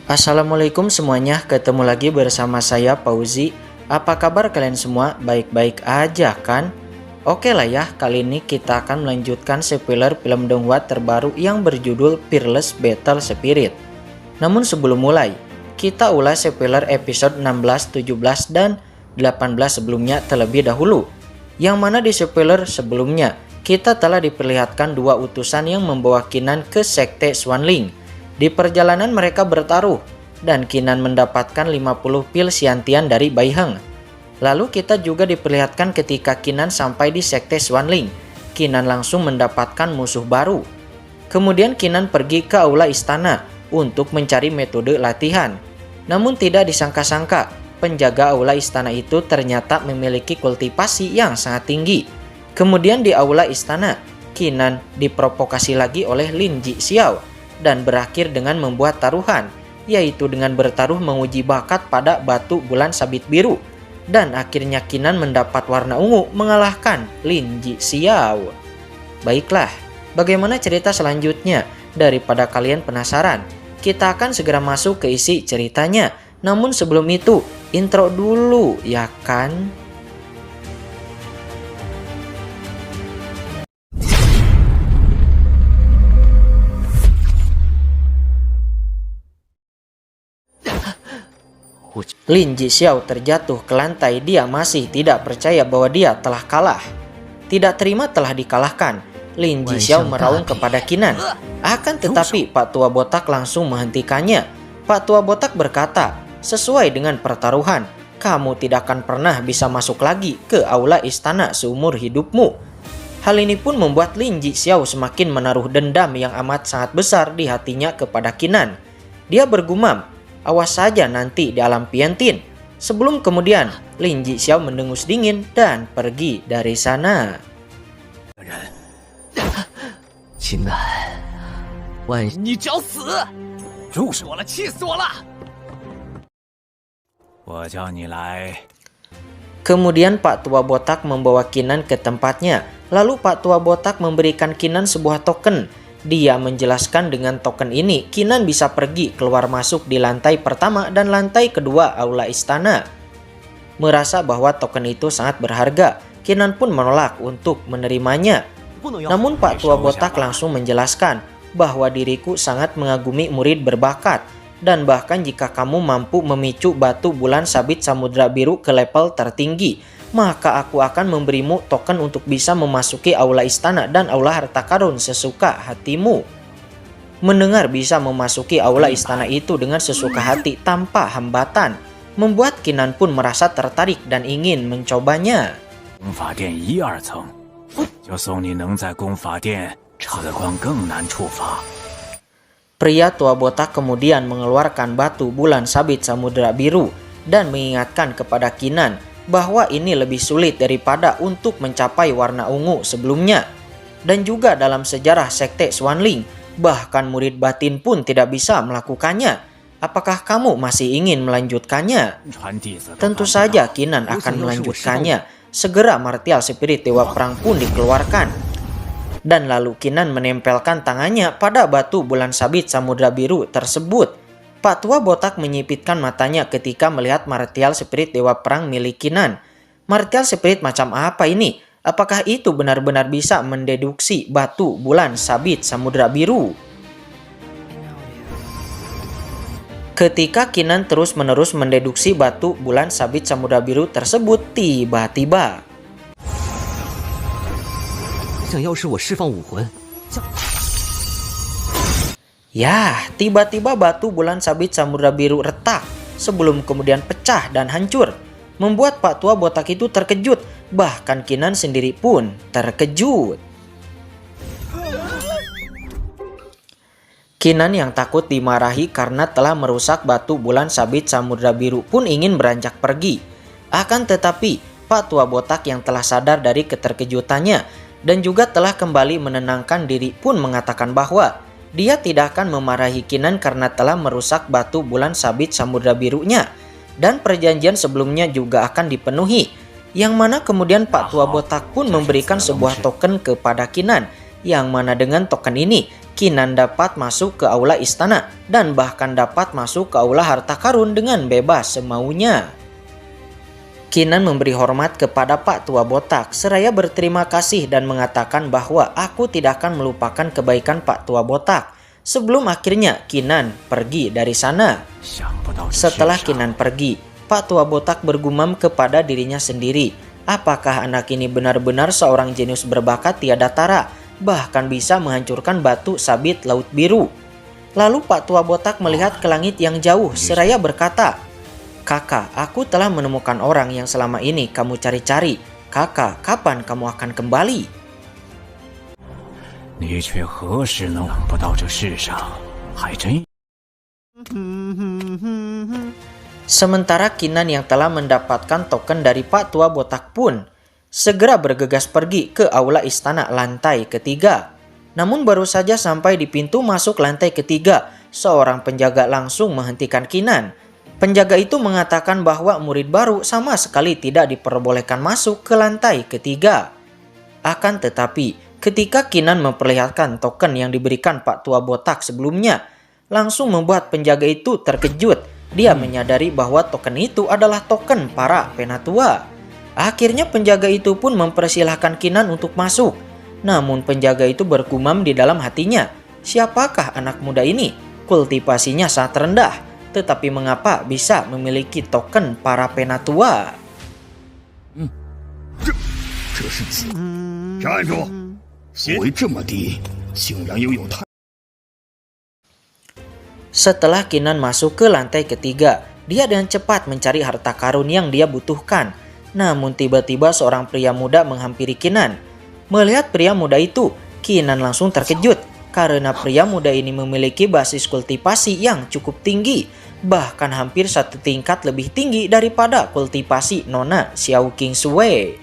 Assalamualaikum semuanya, ketemu lagi bersama saya Fauzi. Apa kabar kalian semua? Baik-baik aja kan? Oke lah ya, kali ini kita akan melanjutkan spoiler film Donghua terbaru yang berjudul Fearless Battle Spirit. Namun sebelum mulai, kita ulas spoiler episode 16, 17, dan 18 sebelumnya terlebih dahulu. Yang mana di spoiler sebelumnya, kita telah diperlihatkan dua utusan yang membawa Kinan ke sekte Swanling. Di perjalanan mereka bertaruh dan Kinan mendapatkan 50 pil Xiantian dari Bai Heng. Lalu kita juga diperlihatkan ketika Kinan sampai di sekte Swanling, Kinan langsung mendapatkan musuh baru. Kemudian Kinan pergi ke aula istana untuk mencari metode latihan. Namun tidak disangka-sangka, penjaga aula istana itu ternyata memiliki kultivasi yang sangat tinggi. Kemudian di aula istana, Kinan diprovokasi lagi oleh Lin Jixiao dan berakhir dengan membuat taruhan, yaitu dengan bertaruh menguji bakat pada batu bulan sabit biru. Dan akhirnya Kinan mendapat warna ungu mengalahkan Lin Jixiao. Baiklah, bagaimana cerita selanjutnya? Daripada kalian penasaran, kita akan segera masuk ke isi ceritanya. Namun sebelum itu, intro dulu ya kan? Lin Jixiao terjatuh ke lantai. Dia masih tidak percaya bahwa dia telah kalah. Tidak terima telah dikalahkan, Lin Jixiao meraung kepada Kinan. Akan tetapi Pak Tua Botak langsung menghentikannya. Pak Tua Botak berkata, "Sesuai dengan pertaruhan, kamu tidak akan pernah bisa masuk lagi ke aula istana seumur hidupmu." Hal ini pun membuat Lin Jixiao semakin menaruh dendam yang amat sangat besar di hatinya kepada Kinan. Dia bergumam, "Awas saja nanti di alam Piantin." Sebelum kemudian Lin Jixiao mendengus dingin dan pergi dari sana. Kemudian Pak Tua Botak membawa Kinan ke tempatnya. Lalu Pak Tua Botak memberikan Kinan sebuah token. Dia menjelaskan dengan token ini Kinan bisa pergi keluar masuk di lantai pertama dan lantai kedua aula istana. Merasa bahwa token itu sangat berharga, Kinan pun menolak untuk menerimanya. Namun Pak Tua Botak langsung menjelaskan bahwa diriku sangat mengagumi murid berbakat, dan bahkan jika kamu mampu memicu batu bulan sabit samudra biru ke level tertinggi, maka aku akan memberimu token untuk bisa memasuki aula istana dan aula harta karun sesuka hatimu. Mendengar bisa memasuki aula istana itu dengan sesuka hati tanpa hambatan, membuat Kinan pun merasa tertarik dan ingin mencobanya. Pria tua botak kemudian mengeluarkan batu bulan sabit samudra biru dan mengingatkan kepada Kinan bahwa ini lebih sulit daripada untuk mencapai warna ungu sebelumnya. Dan juga dalam sejarah sekte Swanling, bahkan murid batin pun tidak bisa melakukannya. Apakah kamu masih ingin melanjutkannya? Tentu saja Kinan akan melanjutkannya. Segera martial spirit dewa perang pun dikeluarkan. Dan lalu Kinan menempelkan tangannya pada batu bulan sabit samudra biru tersebut. Pak Tua Botak menyipitkan matanya ketika melihat martial spirit dewa perang milik Kinan. Martial spirit macam apa ini? Apakah itu benar-benar bisa mendeduksi batu bulan sabit samudra biru? Ketika Kinan terus-menerus mendeduksi batu bulan sabit samudra biru tersebut, tiba-tiba tiba-tiba batu bulan sabit samudra biru retak sebelum kemudian pecah dan hancur. Membuat Pak Tua Botak itu terkejut, bahkan Kinan sendiri pun terkejut. Kinan yang takut dimarahi karena telah merusak batu bulan sabit samudra biru pun ingin beranjak pergi. Akan tetapi Pak Tua Botak yang telah sadar dari keterkejutannya dan juga telah kembali menenangkan diri pun mengatakan bahwa dia tidak akan memarahi Kinan karena telah merusak batu bulan sabit samudra birunya, dan perjanjian sebelumnya juga akan dipenuhi. Yang mana kemudian Pak Tua Botak pun memberikan sebuah token kepada Kinan, yang mana dengan token ini Kinan dapat masuk ke aula istana dan bahkan dapat masuk ke aula harta karun dengan bebas semaunya. Kinan memberi hormat kepada Pak Tua Botak seraya berterima kasih dan mengatakan bahwa aku tidak akan melupakan kebaikan Pak Tua Botak. Sebelum akhirnya Kinan pergi dari sana. Setelah Kinan pergi, Pak Tua Botak bergumam kepada dirinya sendiri, apakah anak ini benar-benar seorang jenius berbakat tiada tara, bahkan bisa menghancurkan batu sabit laut biru. Lalu Pak Tua Botak melihat ke langit yang jauh seraya berkata, "Kakak, aku telah menemukan orang yang selama ini kamu cari-cari. Kakak, kapan kamu akan kembali?" Sementara Kinan yang telah mendapatkan token dari Pak Tua Botak pun segera bergegas pergi ke aula istana lantai ketiga. Namun baru saja sampai di pintu masuk lantai ketiga, seorang penjaga langsung menghentikan Kinan. Penjaga itu mengatakan bahwa murid baru sama sekali tidak diperbolehkan masuk ke lantai ketiga. Akan tetapi, ketika Kinan memperlihatkan token yang diberikan Pak Tua Botak sebelumnya, langsung membuat penjaga itu terkejut. Dia menyadari bahwa token itu adalah token para penatua. Akhirnya penjaga itu pun mempersilahkan Kinan untuk masuk. Namun penjaga itu bergumam di dalam hatinya, siapakah anak muda ini? Kultivasinya sangat rendah, tetapi mengapa bisa memiliki token para penatua? Setelah Kinan masuk ke lantai ketiga, dia dengan cepat mencari harta karun yang dia butuhkan. Namun tiba-tiba seorang pria muda menghampiri Kinan. Melihat pria muda itu, Kinan langsung terkejut karena pria muda ini memiliki basis kultivasi yang cukup tinggi, bahkan hampir satu tingkat lebih tinggi daripada kultivasi Nona Xiao King Sui.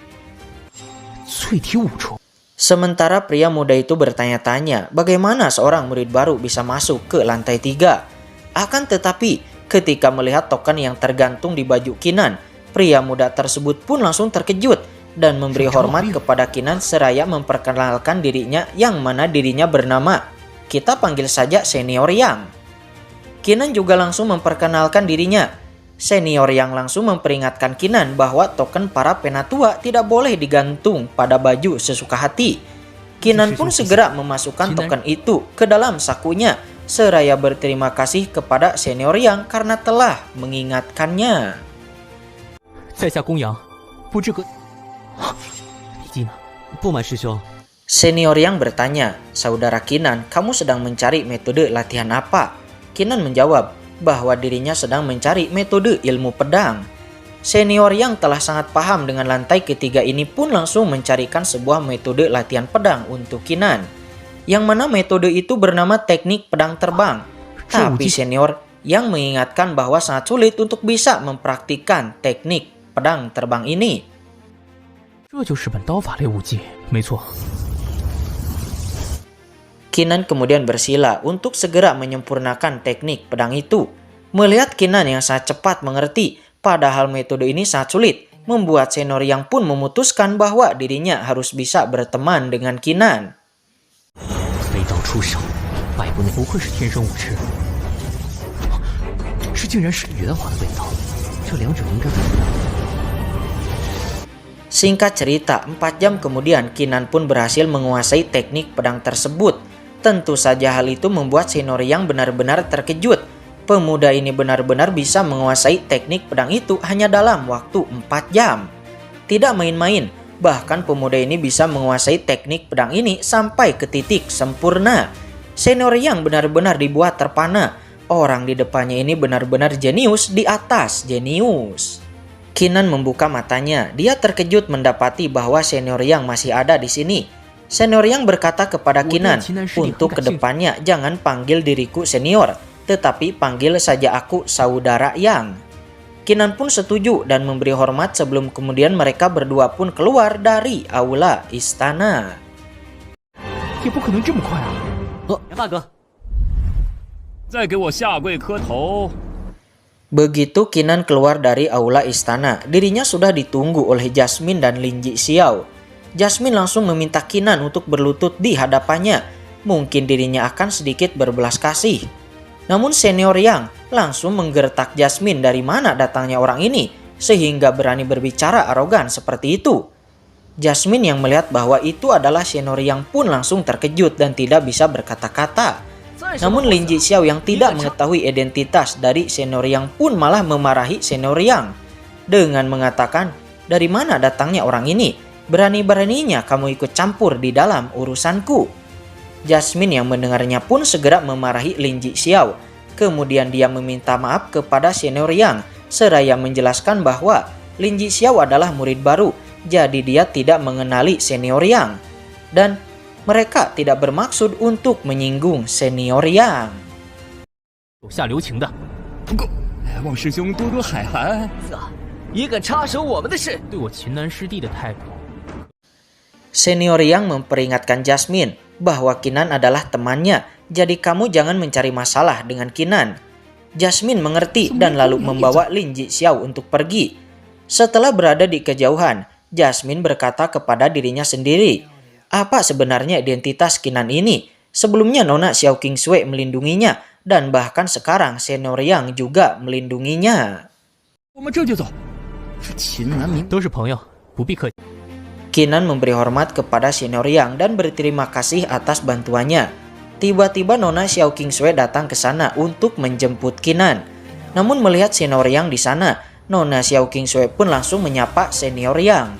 Sementara pria muda itu bertanya-tanya bagaimana seorang murid baru bisa masuk ke lantai 3. Akan tetapi, ketika melihat token yang tergantung di baju Kinan, pria muda tersebut pun langsung terkejut dan memberi hormat kepada Kinan seraya memperkenalkan dirinya yang mana dirinya bernama, kita panggil saja Senior Yang. Kinan juga langsung memperkenalkan dirinya. Senior Yang langsung memperingatkan Kinan bahwa token para penatua tidak boleh digantung pada baju sesuka hati. Kinan pun segera memasukkan token itu ke dalam sakunya seraya berterima kasih kepada Senior Yang karena telah mengingatkannya. Senior Yang bertanya, "Saudara Kinan, kamu sedang mencari metode latihan apa?" Kinan menjawab bahwa dirinya sedang mencari metode ilmu pedang. Senior Yang telah sangat paham dengan lantai ketiga ini pun langsung mencarikan sebuah metode latihan pedang untuk Kinan, yang mana metode itu bernama teknik pedang terbang. Tapi Senior Yang mengingatkan bahwa sangat sulit untuk bisa mempraktikkan teknik pedang terbang ini. Kinan kemudian bersila untuk segera menyempurnakan teknik pedang itu. Melihat Kinan yang sangat cepat mengerti, padahal metode ini sangat sulit, membuat Senior Yang pun memutuskan bahwa dirinya harus bisa berteman dengan Kinan. Singkat cerita, 4 jam kemudian Kinan pun berhasil menguasai teknik pedang tersebut. Tentu saja hal itu membuat Senior Yang benar-benar terkejut. Pemuda ini benar-benar bisa menguasai teknik pedang itu hanya dalam waktu 4 jam. Tidak main-main, bahkan pemuda ini bisa menguasai teknik pedang ini sampai ke titik sempurna. Senior Yang benar-benar dibuat terpana. Orang di depannya ini benar-benar jenius di atas jenius. Kinan membuka matanya. Dia terkejut mendapati bahwa Senior Yang masih ada di sini. Senior Yang berkata kepada Kinan, untuk kedepannya jangan panggil diriku senior, tetapi panggil saja aku saudara Yang. Kinan pun setuju dan memberi hormat sebelum kemudian mereka berdua pun keluar dari aula istana. Begitu Kinan keluar dari aula istana, dirinya sudah ditunggu oleh Jasmine dan Lin Ji Xiao. Jasmine langsung meminta Kinan untuk berlutut di hadapannya. mungkin dirinya akan sedikit berbelas kasih. Namun senior Yang langsung menggertak Jasmine dari mana datangnya orang ini sehingga berani berbicara arogan seperti itu. Jasmine yang melihat bahwa itu adalah senior Yang pun langsung terkejut dan tidak bisa berkata-kata. Namun Lin Jixiao yang tidak mengetahui identitas dari senior Yang pun malah memarahi senior Yang dengan mengatakan, "Dari mana datangnya orang ini? Berani-beraninya kamu ikut campur di dalam urusanku." Jasmine yang mendengarnya pun segera memarahi Lin Jixiao. Kemudian dia meminta maaf kepada senior Yang seraya menjelaskan bahwa Lin Jixiao adalah murid baru, jadi dia tidak mengenali senior Yang. Dan mereka tidak bermaksud untuk menyinggung senior Yang. 手下留情的，不过望师兄多多海涵。也敢插手我们的事，对我秦南师弟的态度。 Senior Yang memperingatkan Jasmine bahwa Kinan adalah temannya, jadi kamu jangan mencari masalah dengan Kinan. Jasmine mengerti dan lalu membawa Lin Jixiao untuk pergi. Setelah berada di kejauhan, Jasmine berkata kepada dirinya sendiri, apa sebenarnya identitas Kinan ini? Sebelumnya Nona Xiao Qingshui melindunginya, dan bahkan sekarang Senior Yang juga melindunginya. 我们这就走。秦南明都是朋友，不必客气。 Kinan memberi hormat kepada Senior Yang dan berterima kasih atas bantuannya. Tiba-tiba Nona Xiao Qingshui datang ke sana untuk menjemput Kinan. Namun melihat Senior Yang di sana, Nona Xiao Qingshui pun langsung menyapa Senior Yang.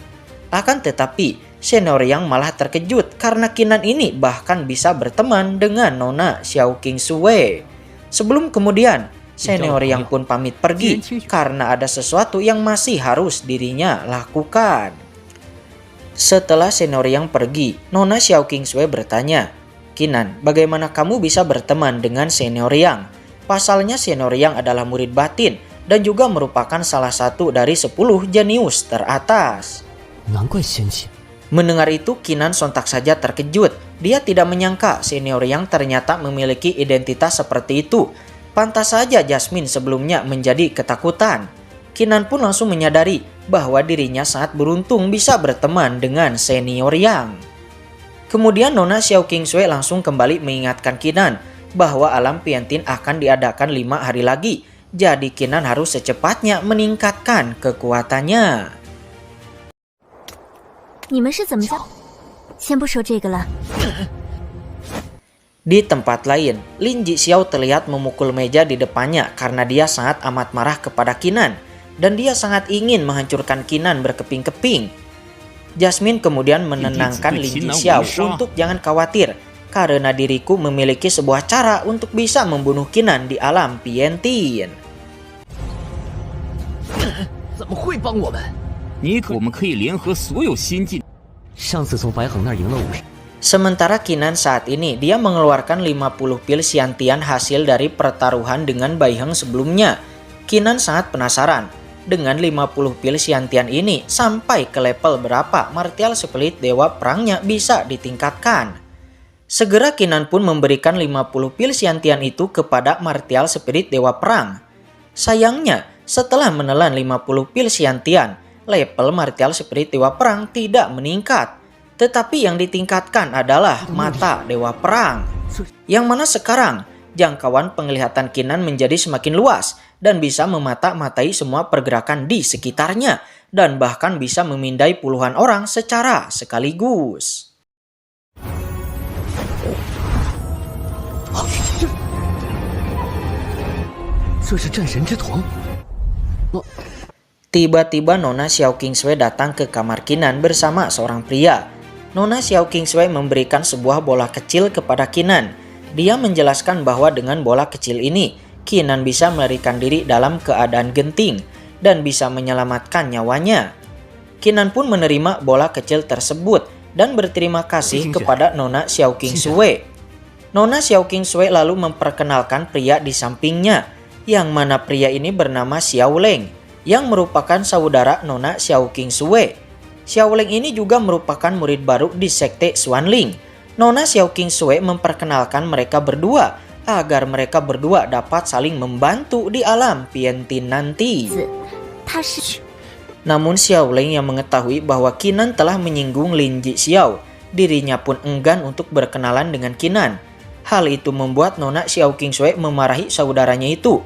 Akan tetapi, Senior Yang malah terkejut karena Kinan ini bahkan bisa berteman dengan Nona Xiao Qingshui. Sebelum kemudian, Senior Yang pun pamit pergi karena ada sesuatu yang masih harus dirinya lakukan. Setelah Senior Yang pergi, Nona Xiao Qingshui bertanya, "Kinan, bagaimana kamu bisa berteman dengan Senior Yang? Pasalnya Senior Yang adalah murid batin dan juga merupakan salah satu dari 10 jenius teratas." Mendengar itu, Kinan sontak saja terkejut. Dia tidak menyangka Senior Yang ternyata memiliki identitas seperti itu. Pantas saja Jasmine sebelumnya menjadi ketakutan. Kinan pun langsung menyadari bahwa dirinya sangat beruntung bisa berteman dengan Senior Yang. Kemudian Nona Xiao Qingshui langsung kembali mengingatkan Kinan bahwa alam Piantin akan diadakan 5 hari lagi. Jadi Kinan harus secepatnya meningkatkan kekuatannya. 你们是怎么想？先不说这个了。 Di tempat lain, Lin Jixiao terlihat memukul meja di depannya karena dia sangat amat marah kepada Kinan. Dan dia sangat ingin menghancurkan Kinan berkeping-keping. Jasmine kemudian menenangkan Lin Jixiao untuk jangan khawatir, karena diriku memiliki sebuah cara untuk bisa membunuh Kinan di alam Piantin. 怎么会帮我们？我们可以联合所有新晋。上次从白恒那儿赢了50。 Sementara Kinan saat ini dia mengeluarkan 50 pil Xiantian hasil dari pertaruhan dengan Bai Heng sebelumnya. Kinan sangat penasaran dengan 50 pil Xiantian ini sampai ke level berapa martial spirit dewa perangnya bisa ditingkatkan. Segera Kinan pun memberikan 50 pil Xiantian itu kepada martial spirit dewa perang. Sayangnya setelah menelan 50 pil Xiantian, level martial spirit dewa perang tidak meningkat. Tetapi yang ditingkatkan adalah mata dewa perang. Yang mana sekarang jangkauan penglihatan Kinan menjadi semakin luas dan bisa memata-matai semua pergerakan di sekitarnya dan bahkan bisa memindai puluhan orang secara sekaligus. Tiba-tiba Nona Xiao Qingshui datang ke kamar Kinan bersama seorang pria. Nona Xiao Qingshui memberikan sebuah bola kecil kepada Kinan. Dia menjelaskan bahwa dengan bola kecil ini, Kinan bisa melarikan diri dalam keadaan genting dan bisa menyelamatkan nyawanya. Kinan pun menerima bola kecil tersebut dan berterima kasih kepada Nona Xiao Qingshui. Nona Xiao Qingshui lalu memperkenalkan pria di sampingnya, yang mana pria ini bernama Xiao Leng, yang merupakan saudara Nona Xiao Qingshui. Xiao Leng ini juga merupakan murid baru di sekte Xuanling. Nona Xiao Qingshui memperkenalkan mereka berdua agar mereka berdua dapat saling membantu di alam Piantin nanti. Namun Xiao Leng yang mengetahui bahwa Kinan telah menyinggung Lin Jixiao, dirinya pun enggan untuk berkenalan dengan Qinan. Hal itu membuat Nona Xiao Qingshui memarahi saudaranya itu.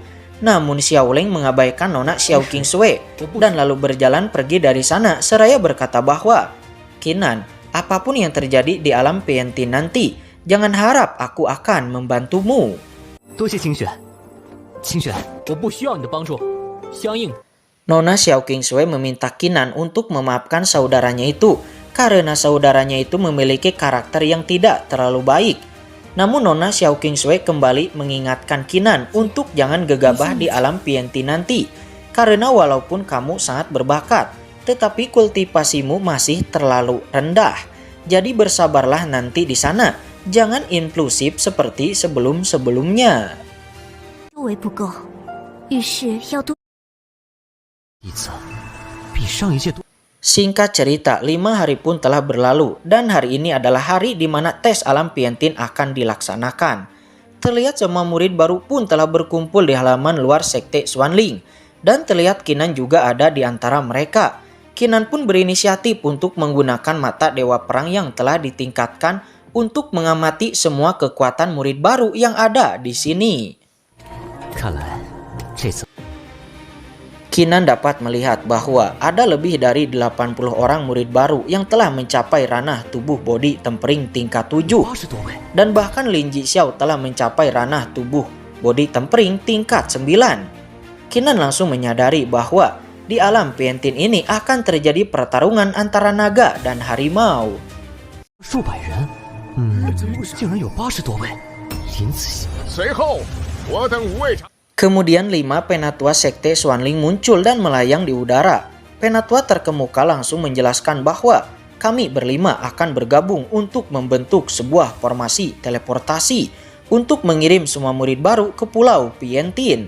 Namun Xiaoleng mengabaikan Nona Xiao Qingshui dan lalu berjalan pergi dari sana seraya berkata bahwa, "Qinan, apapun yang terjadi di alam Piantin nanti, jangan harap aku akan membantumu." 多谢清雪，清雪，我不需要你的帮助，相应 Nona Xiao Qingshui meminta Qinan untuk memaafkan saudaranya itu karena saudaranya itu memiliki karakter yang tidak terlalu baik. Namun Nona Xiao Qingshui kembali mengingatkan Qinan untuk jangan gegabah di alam Piantin nanti, karena walaupun kamu sangat berbakat, tetapi kultivasimu masih terlalu rendah. Jadi bersabarlah nanti di sana, jangan impulsif seperti sebelum-sebelumnya. 修为不够，遇事要多。一次比上一届多。 Singkat cerita, 5 hari pun telah berlalu dan hari ini adalah hari di mana tes alam Piantin akan dilaksanakan. Terlihat semua murid baru pun telah berkumpul di halaman luar sekte Xuanling dan terlihat Qinan juga ada di antara mereka. Qinan pun berinisiatif untuk menggunakan mata dewa perang yang telah ditingkatkan untuk mengamati semua kekuatan murid baru yang ada di sini. 看来这次 Qinan dapat melihat bahwa ada lebih dari 80 orang murid baru yang telah mencapai ranah tubuh bodi tempering tingkat 7 80多位， dan bahkan Lin Jixiao telah mencapai ranah tubuh bodi tempering tingkat 9. Qinan langsung menyadari bahwa di alam Piantin ini akan terjadi pertarungan antara naga dan harimau. 数百人，竟然有80多位，林子熙。随后，我等5位长。 Kemudian 5 penatua sekte Xuanling muncul dan melayang di udara. Penatua terkemuka langsung menjelaskan bahwa kami berlima akan bergabung untuk membentuk sebuah formasi teleportasi untuk mengirim semua murid baru ke Pulau Piantin.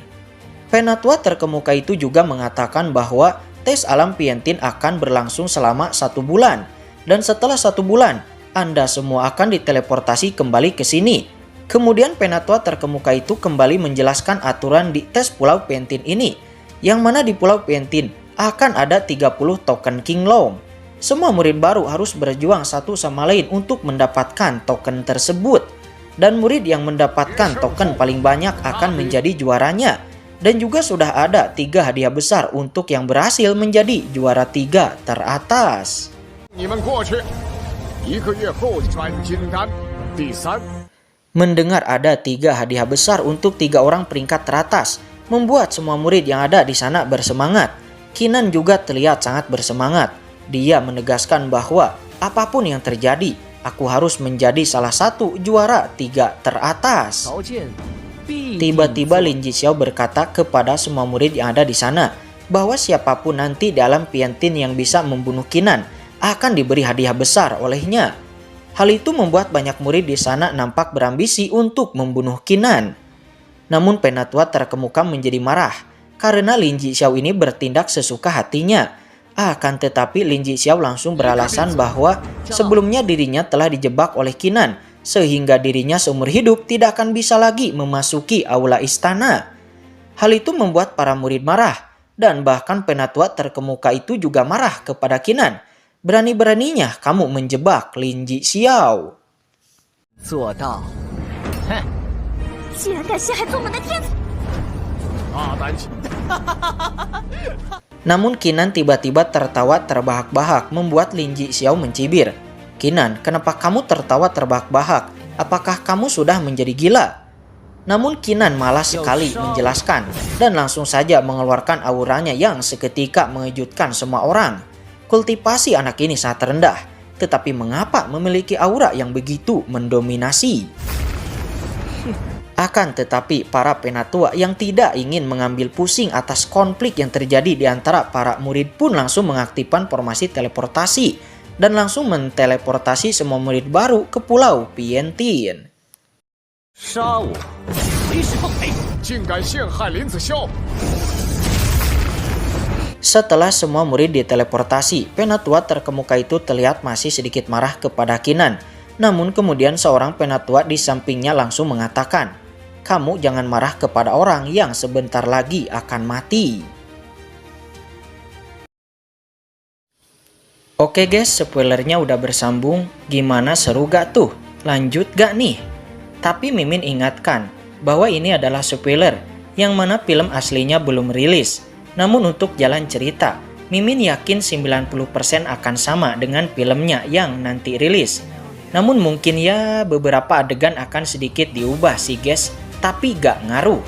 Penatua terkemuka itu juga mengatakan bahwa tes alam Piantin akan berlangsung selama 1 bulan. Dan setelah 1 bulan, Anda semua akan diteleportasi kembali ke sini. Kemudian penatua terkemuka itu kembali menjelaskan aturan di tes Pulau Piantin ini, yang mana di Pulau Piantin akan ada 30 token King Long. Semua murid baru harus berjuang satu sama lain untuk mendapatkan token tersebut. Dan murid yang mendapatkan token paling banyak akan menjadi juaranya. Dan juga sudah ada 3 hadiah besar untuk yang berhasil menjadi juara 3 teratas. 你们过去，1个月后转金丹。第3。 Mendengar ada 3 hadiah besar untuk 3 orang peringkat teratas, membuat semua murid yang ada di sana bersemangat. Qinan juga terlihat sangat bersemangat. Dia menegaskan bahwa apapun yang terjadi, aku harus menjadi salah satu juara 3 teratas. 条件必定 Tiba-tiba Lin Jixiao berkata kepada semua murid yang ada di sana bahwa siapapun nanti di alam Piantin yang bisa membunuh Qinan akan diberi hadiah besar olehnya. Hal itu membuat banyak murid di sana nampak berambisi untuk membunuh Qinan. Namun penatua terkemuka menjadi marah karena Lin Jixiao ini bertindak sesuka hatinya. Akan tetapi Lin Jixiao langsung beralasan bahwa sebelumnya dirinya telah dijebak oleh Qinan sehingga dirinya seumur hidup tidak akan bisa lagi memasuki aula istana. Hal itu membuat para murid marah dan bahkan penatua terkemuka itu juga marah kepada Qinan. Berani-beraninya kamu menjebak Lin Jixiao. 做到。 竟然敢陷害宗门的天子！ 大胆起！ Namun Qinan tiba-tiba tertawa terbahak-bahak membuat Lin Jixiao mencibir. Qinan, kenapa kamu tertawa terbahak-bahak? Apakah kamu sudah menjadi gila? Namun Qinan malas sekali menjelaskan dan langsung saja mengeluarkan auranya yang seketika mengejutkan semua orang. Kultivasi anak ini sangat rendah, tetapi mengapa memiliki aura yang begitu mendominasi? Akan tetapi para penatua yang tidak ingin mengambil pusing atas konflik yang terjadi di antara para murid pun langsung mengaktifkan formasi teleportasi dan langsung menteleportasi semua murid baru ke Pulau Piantin. 杀我！随时奉陪。 竟敢陷害林子霄！ Setelah semua murid diteleportasi, penatua terkemuka itu terlihat masih sedikit marah kepada Qinan. Namun kemudian seorang penatua di sampingnya langsung mengatakan, "Kamu jangan marah kepada orang yang sebentar lagi akan mati." Oke guys, spoilernya udah bersambung. Gimana, seru gak tuh? Lanjut gak nih? Tapi Mimin ingatkan bahwa ini adalah spoiler, yang mana film aslinya belum rilis. Namun untuk jalan cerita, Mimin yakin 90% akan sama dengan filmnya yang nanti rilis. Namun mungkin ya beberapa adegan akan sedikit diubah sih guys, tapi gak ngaruh.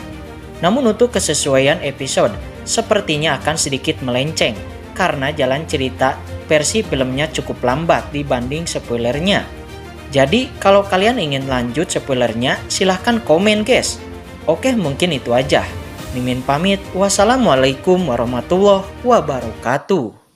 Namun untuk kesesuaian episode, sepertinya akan sedikit melenceng, karena jalan cerita versi filmnya cukup lambat dibanding spoilernya. Jadi kalau kalian ingin lanjut spoilernya, silahkan komen guys. Oke, mungkin itu aja. Mimin pamit. Wassalamualaikum warahmatullahi wabarakatuh.